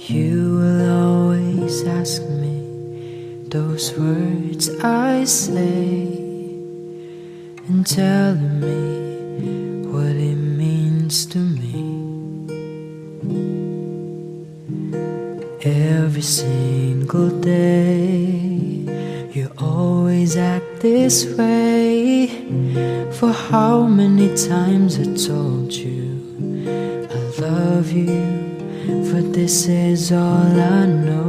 You will always ask me those words I say, and telling me what it means to me. Every single day you always act this way. For how many times I told you I love you, for this is all I know.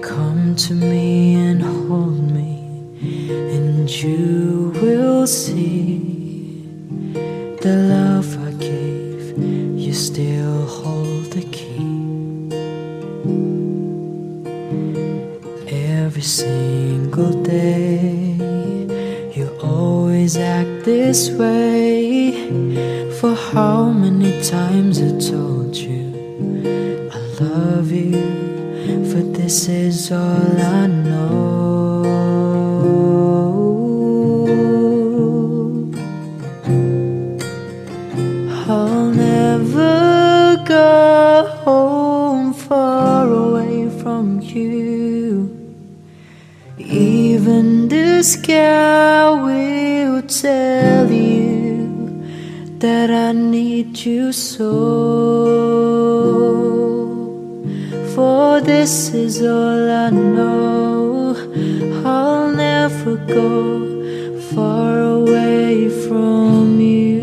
Come to me and hold me, and you will see the love I gave, you still hold the key. Every single day you always act this way. For how many times I told you I love you, for this is all I know. I'll never go home far away from you. Even the sky will tell you that I need you so. For this is all I know. I'll never go far away from you.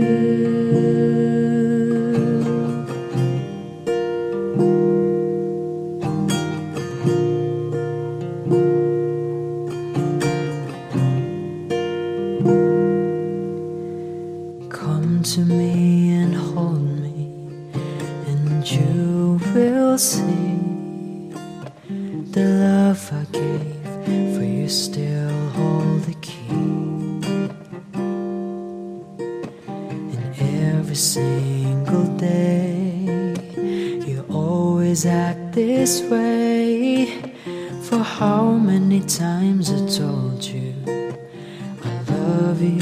Come to me and hold me, and you will see the love I gave, for you still hold the key. And every single day you always act this way. For how many times I told you I love you,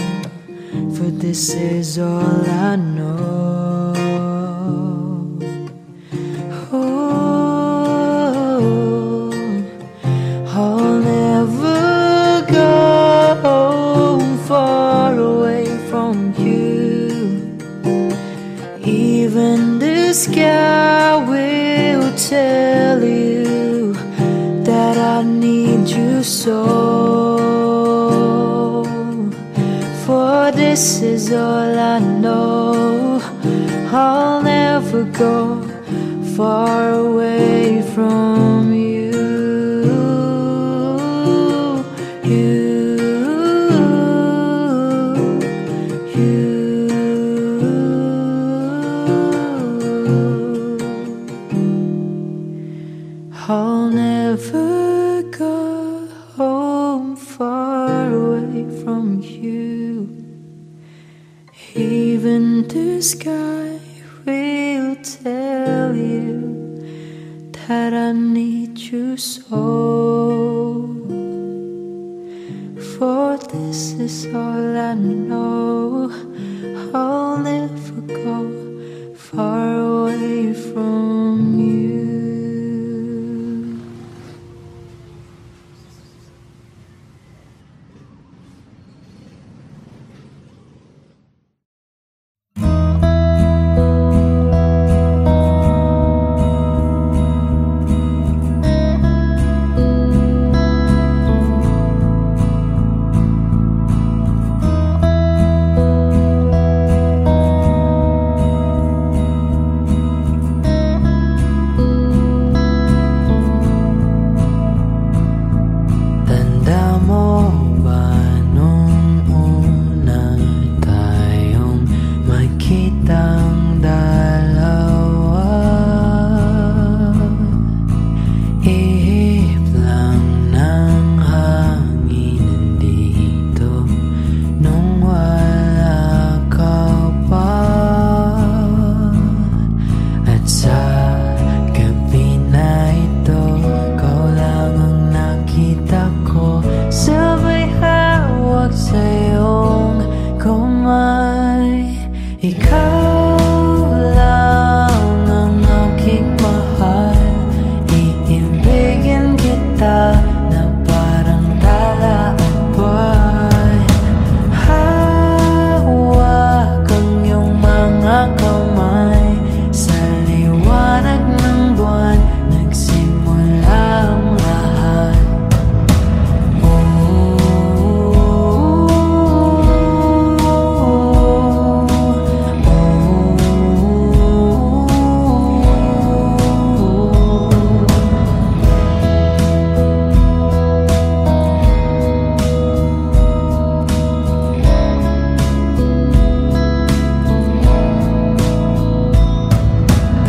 for this is all I know. Oh, I'll never go far away from you. Even the sky will tell you that I need you so. For this is all I know. I'll never go far away from you. I'll never go home far away from you. Even the sky will tell you that I need you so. For this is all I know. I'll never go far away from you. Ikaw lang ang aking mahal. Iibigin kita na parang tala at buwan. Hawak ang iyong mga kamay. Sa liwanag ng buwan nagsimula ang lahat.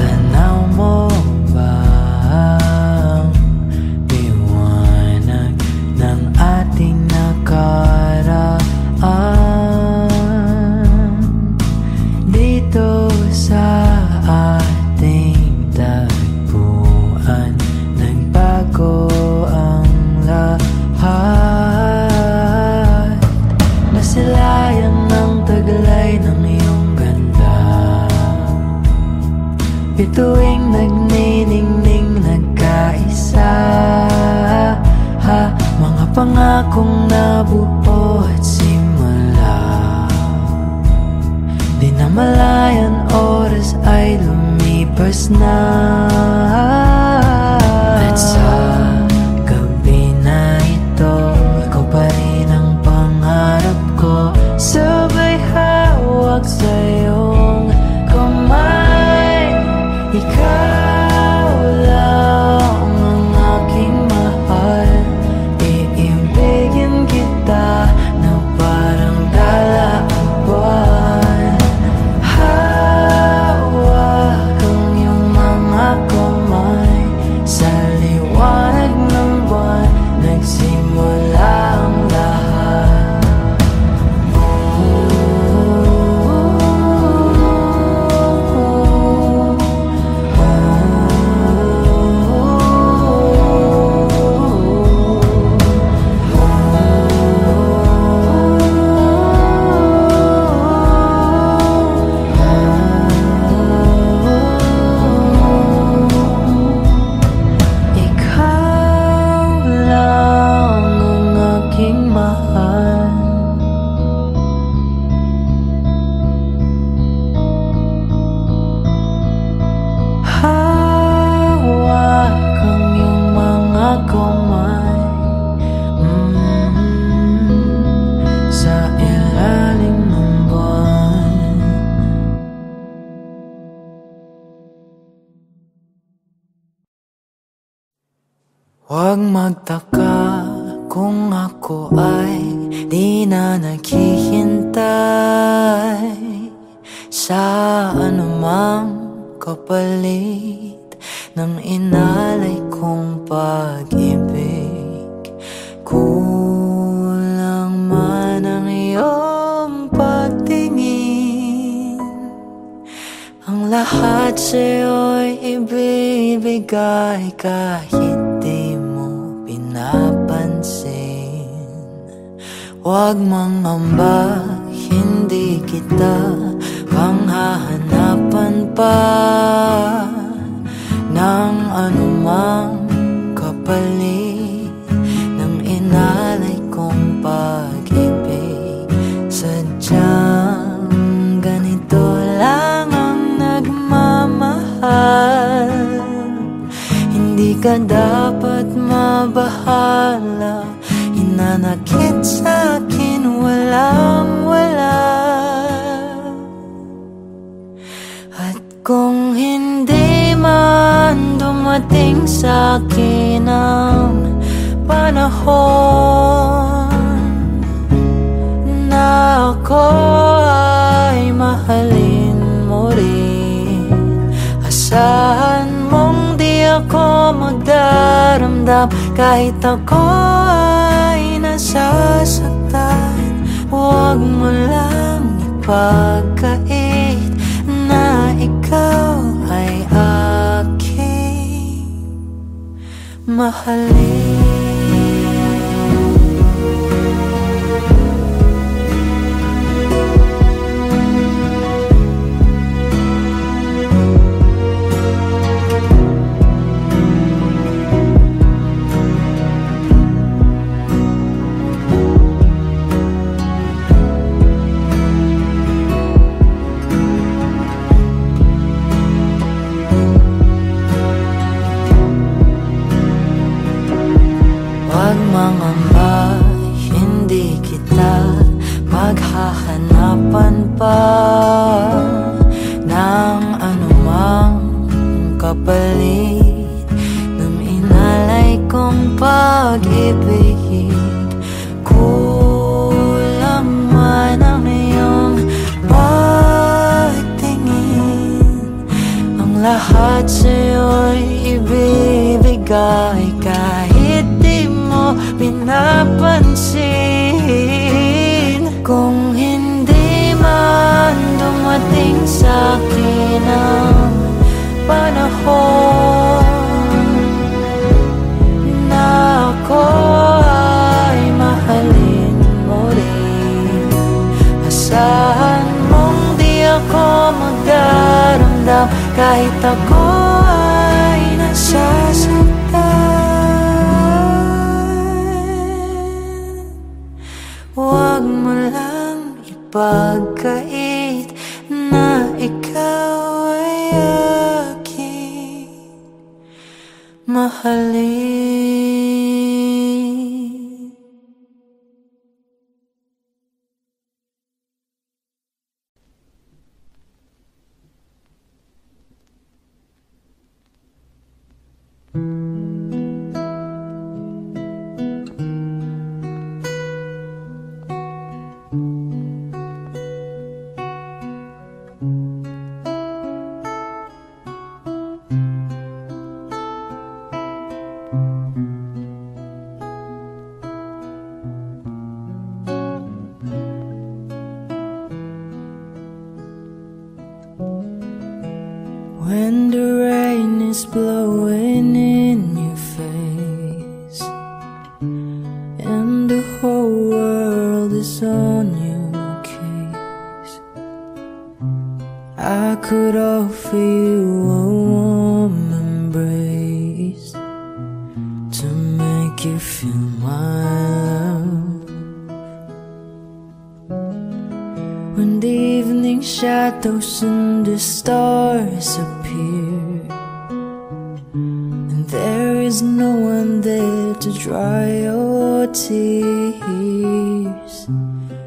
Tanaw mo ba ang liwanag ng ating nakaraan dito sa ating tagpuan? Nagbago ang lahat. Nasilayan ng taglay ng iyong ganda. Bituing nagniningning nagkaisa. Mga pangakong nabuo at simula. Di na malayan oras ay lumipas na. At sa gabi na ito, ikaw pa rin ang pangarap ko. Sabay hawak sa iyong kamay. Ikaw lang ang aking mahal. Iibigin kita na parang tala at buwan. Hawak ang iyong mga kamay. Sa liwanag ng buwan nagsimula ang lahat. Ikaw lang ang aking mahal. Hawak ang iyong mga kamay. Sa ilalim ng buwan. Huwag magtaka kung ako ay di na naghihintay sa anumang kapalit ng inalay kong pag-ibig. Kulang man ang iyong pagtingin, ang lahat sa'yo'y ibibigay kahit di mo pinapansin. Huwag mangamba, hindi kita panghahanapan pa ng anumang kapalit ng inalay kong pag-ibig. Sadyang ganito lang ang nagmamahal. Hindi ka dapat mabahala. Hinanakit sa'kin walang-wala. At kung hindi man dumating sa'kin ang panahon na ako ay mahalin mo rin, asahan mong di ako magdaramdam kahit ako ay nasasaktan. Huwag mo lang ipagkait na ikaw ay aking mahalin. paghahanapan pa ng anumang kapalit ng inalay kong pag-ibig. Kulang man ang iyong pagtingin, ang lahat sa'yo'y ibibigay kahit di mo pinapansin. Kung hindi man dumating sa'kin ang panahon na ako ay mahalin mo rin, asahan mong di ako magdaramdam kahit ako ay nasasaktan. Huwag mo lang ipagkait na ikaw ay aking mahalin. When the rain is blowing in your face and the whole world is on your case, I could offer you a warm embrace to make you feel my love. When the evening shadows and the stars appear and there is no one there to dry your tears,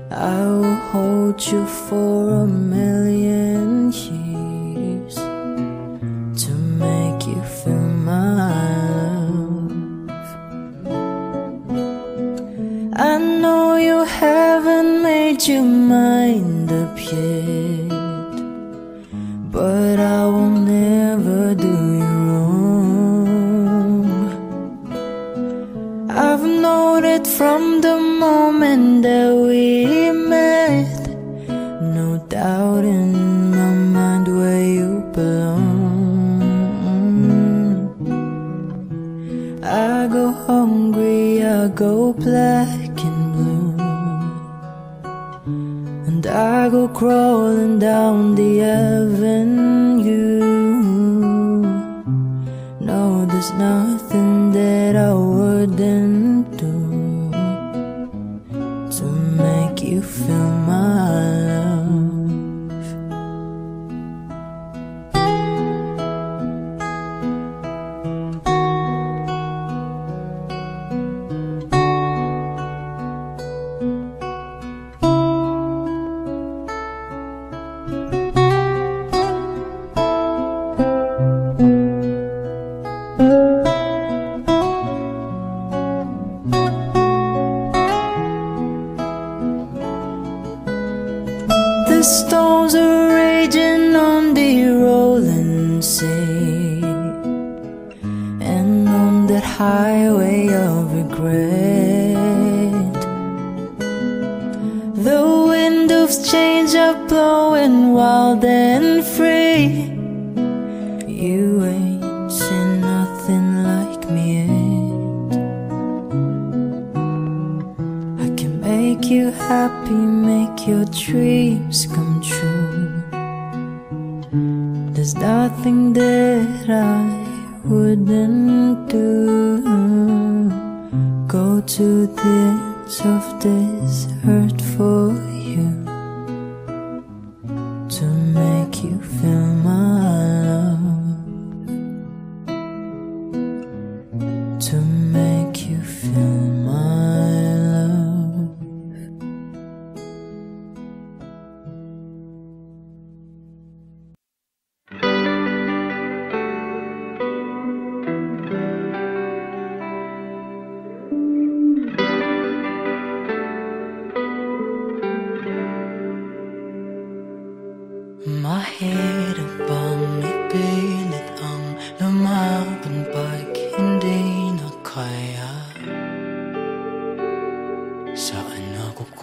I will hold you for a million years to make you feel my love. I know you haven't made your mind up yet, but I will never do you wrong. I've known it from the moment that we met, no doubt in my mind where you belong. I go hungry, I go black and blue, and I go crawling down the avenue. No, there's nothing that I wouldn't do to make you feel my love. The storms are raging on the rolling sea, and on that highway of regret, the wind of change are blowing wild and free. You ain't seen nothing like me yet. I can make you happy, make your dreams come true. There's nothing that I wouldn't do. Go to the ends of this earth for you to make you feel my love, to make you feel my love.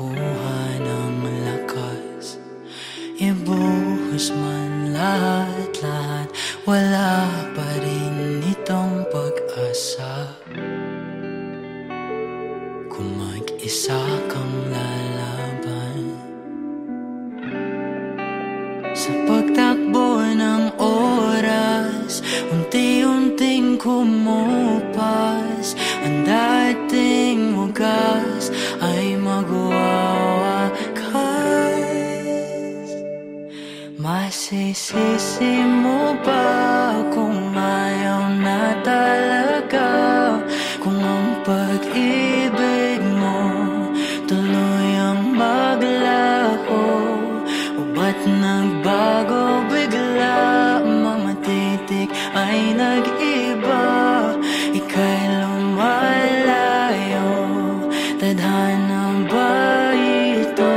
makuha ng lakas. Ibuhos man lahat-lahat, wala pa rin itong pag-asa. Kung mag-isa kang lalaban sa pagtakbo ng oras, unti-unting kumupas. Ang dating wagas ay magwawakas. Masisisi mo ba kung ayaw na talaga? Kung ang pag-ibig mo tuluyang maglaho, o ba't nagbago bigla? Mga titik ay nag-iba, ika'y lumalayo. Tadhana ba ito?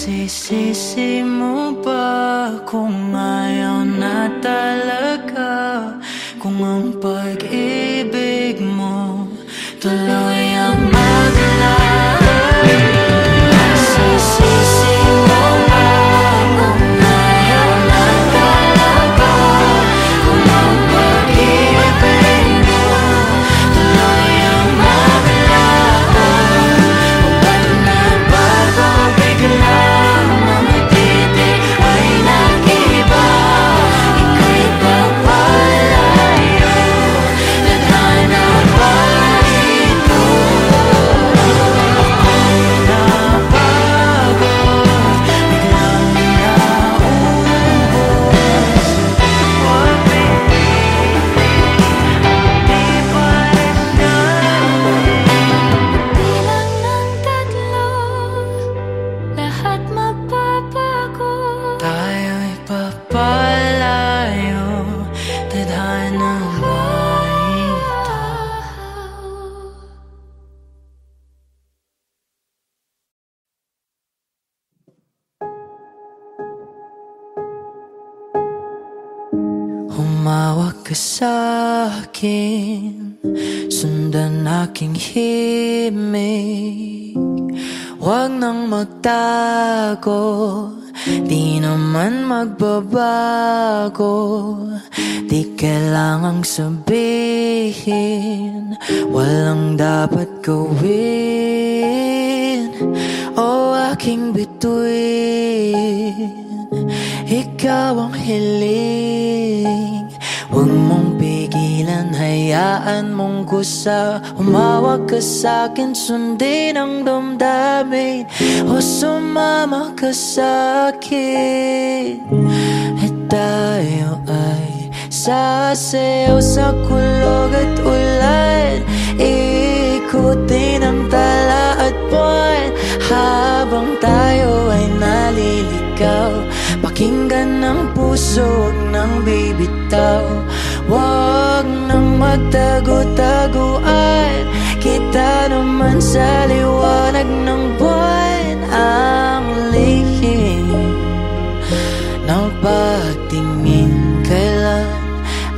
Masisisi mo ba kung ayaw na talaga? Kung ang pag-ibig mo tuloy ang maglaho. Masisisi mo ba kung ayaw na talaga? Kung ang pag-ibig mo tuloy ang maglaho. O ba't nagbago bigla? Humawak ka sa'kin, sundan aking himig. Huwag nang magtago, di naman magbabago. Di kailangang sabihin, walang dapat gawin o aking bituin. Ikaw ang hiling, huwag mong pigilan, hayaan mong kusa. Umawag ka sa'kin, sundin ang damdamin o sumama ka sa'kin. At tayo ay sasayaw sa kulog at ulan, ikutin ang tala at buwan habang tayo ay naliligaw. Pakinggan ng puso, huwag nang bibitaw, huwag nang magtago-taguan. Kita naman sa liwanag ng buwan ang lihim ng pagtingin, kailan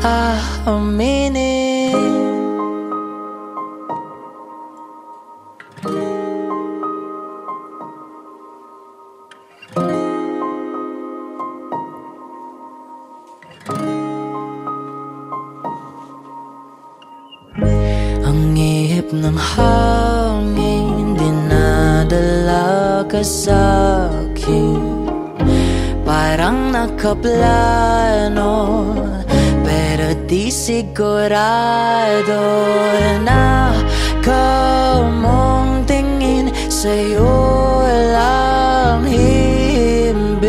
aaminin. Ang ihip ng hangin, dinadala ka sa'kin, parang nakaplano, pero di sigurado na kamong tingin sa'yo lang himbing.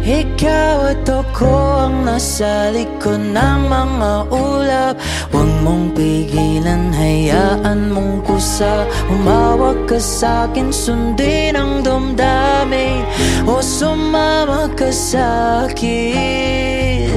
Ikaw at ako ang nasa likod ng mga ulap, huwag mong pigilan, hayaan mong kusa. Umawag ka sa'kin, sundin ang damdamin o sumama ka sa'kin.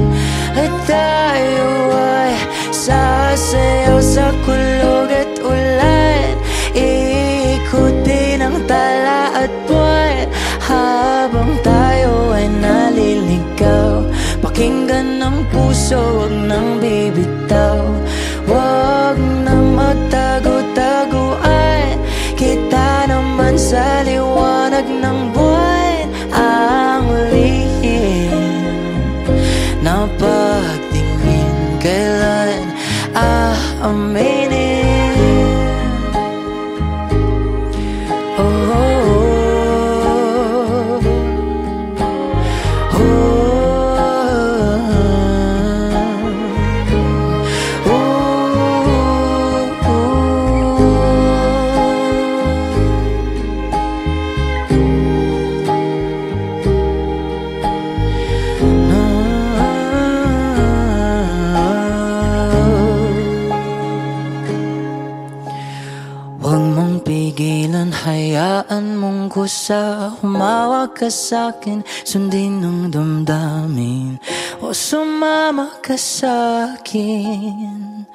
At tayo ay sasayaw sa kulog at ulan, ikutin ang tala at buwan habang tayo ay naliligaw. Pakinggan ng puso, huwag nang bibitaw, huwag nang magtago-taguan. Kita naman sa liwanag ng buwan ang lihim na pagtingin, kailan aaminin. Hayaan mong kusa, humawag ka sa'kin, sundin ang damdamin o sumama ka sa'kin.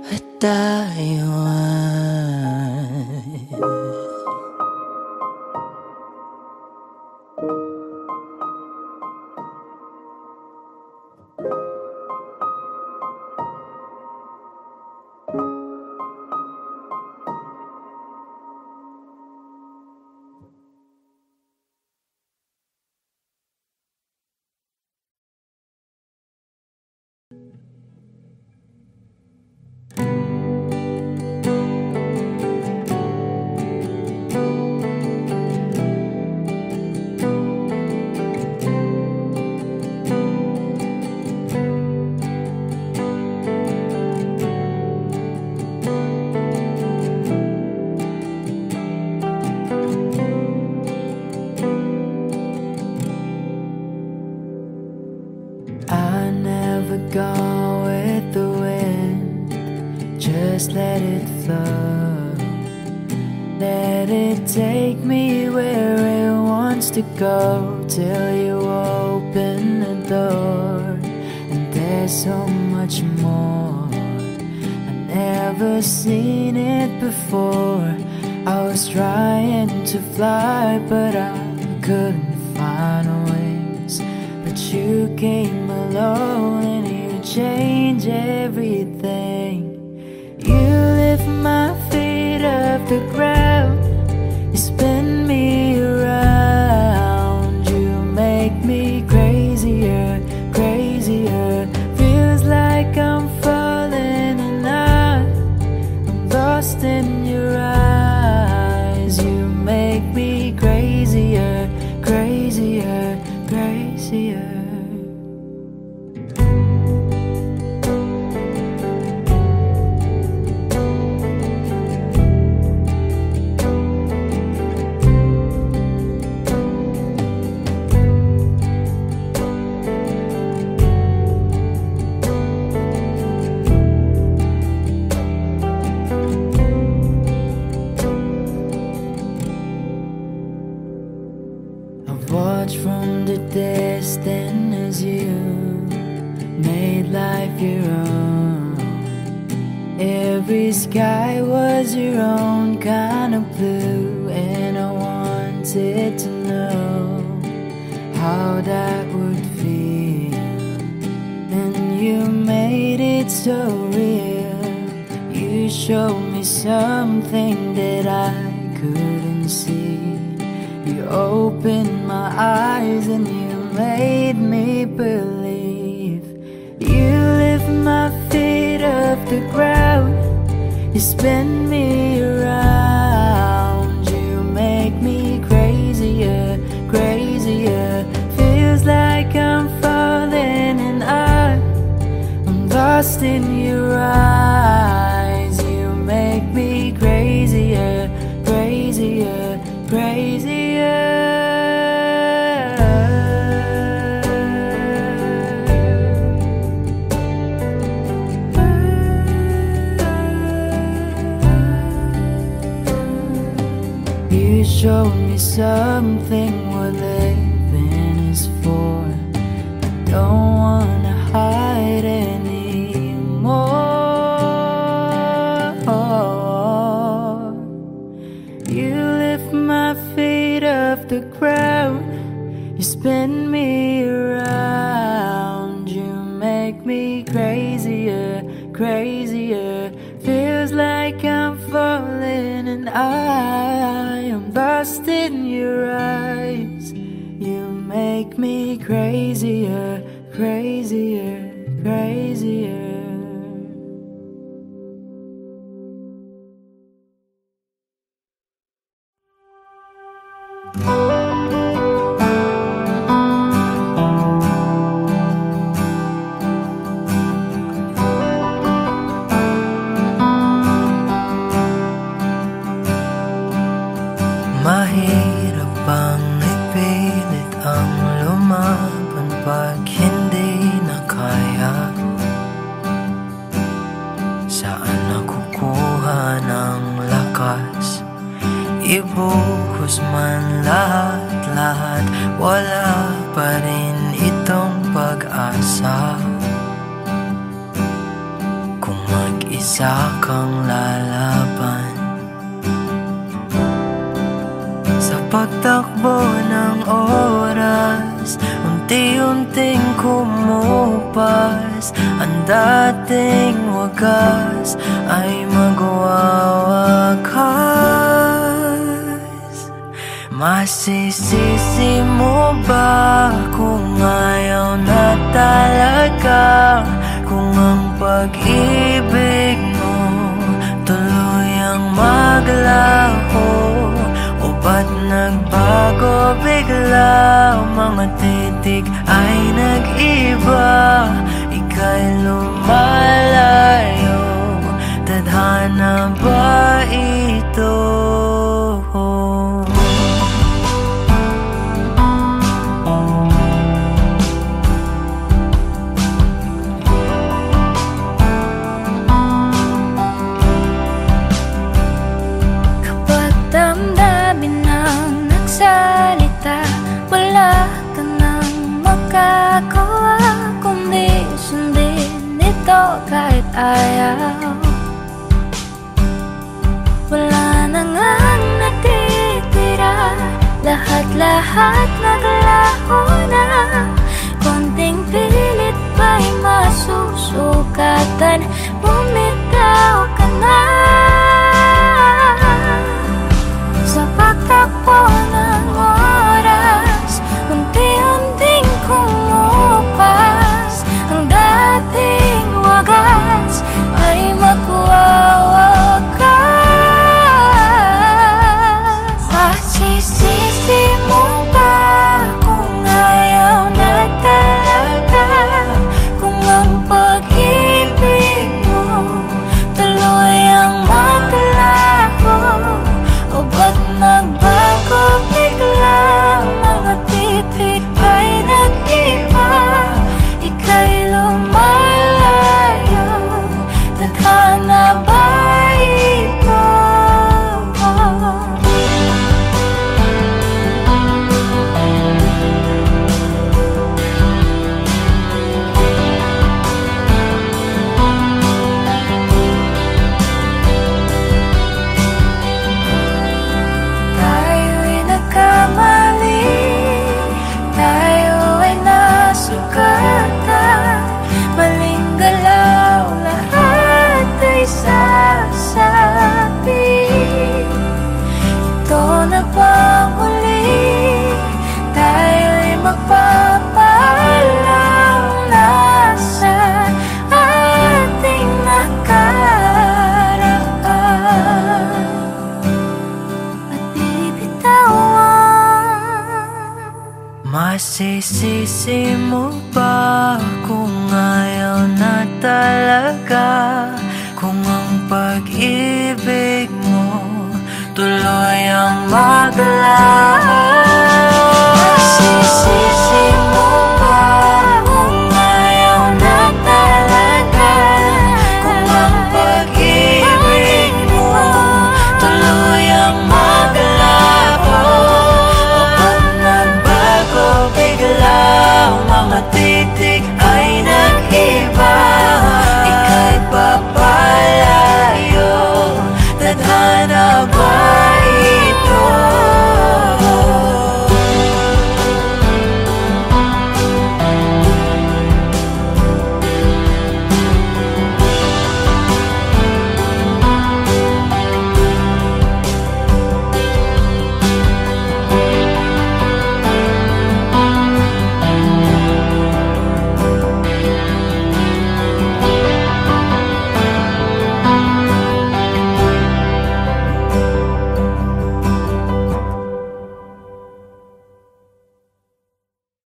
At tayo ay go with the wind, just let it flow. Let it take me where it wants to go, till you open the door. And there's so much more, I've never seen it before. I was trying to fly, but I couldn't find wings. But you came along and you change everything. You lift my feet off the ground, you spin me around. in your eyes. You make me crazier, crazier, crazier. Watch from the distance as you made life your own. Every sky was your own kind of blue, and I wanted to know how that would feel. And you made it so real. You showed me something that I couldn't see. You opened my eyes and you made me believe. You lift my feet off the ground. You spin me around. You make me crazier, crazier. Feels like I'm falling and I'm lost in your eyes. You make me crazier, crazier, crazier. You showed me something what living is for. I don't wanna hide anymore. You lift my feet off the ground. You spin me around. You make me crazier, crazier. Feels like I'm falling and I am lost in your eyes. You make me crazier, crazier, crazier. Mahirap bang ipilit ang lumaban pag hindi na kaya? Saan nakukuha ng lakas? Ibuhos man lahat-lahat, wala pa rin itong pag-asa. Kung mag-isa kang lalaban sa pagtakbo ng oras, unti-unting kumupas. Ang dating wagas ay magwawakas. Masisisi mo ba kung ayaw na talaga? Kung ang pag-ibig mo tuluyang maglaho, o ba't nagbago bigla? Mga titik ay nag-iba, ika'y lumalayo. Tadhana ba ito? Wala ka nang magagawa kundi sundin ito kahit ayaw. Wala na ngang natitira, lahat-lahat naglaho na. Konting pilit ba'y masusukatan? Bumitaw ka na sa pagtakbo ng oras. Unti-unting kumupas, ang dating wagas ay magwawakas. Masisisi mo ba kung ayaw na talaga? Kung ang pag-ibig mo tuloy ang maglaho?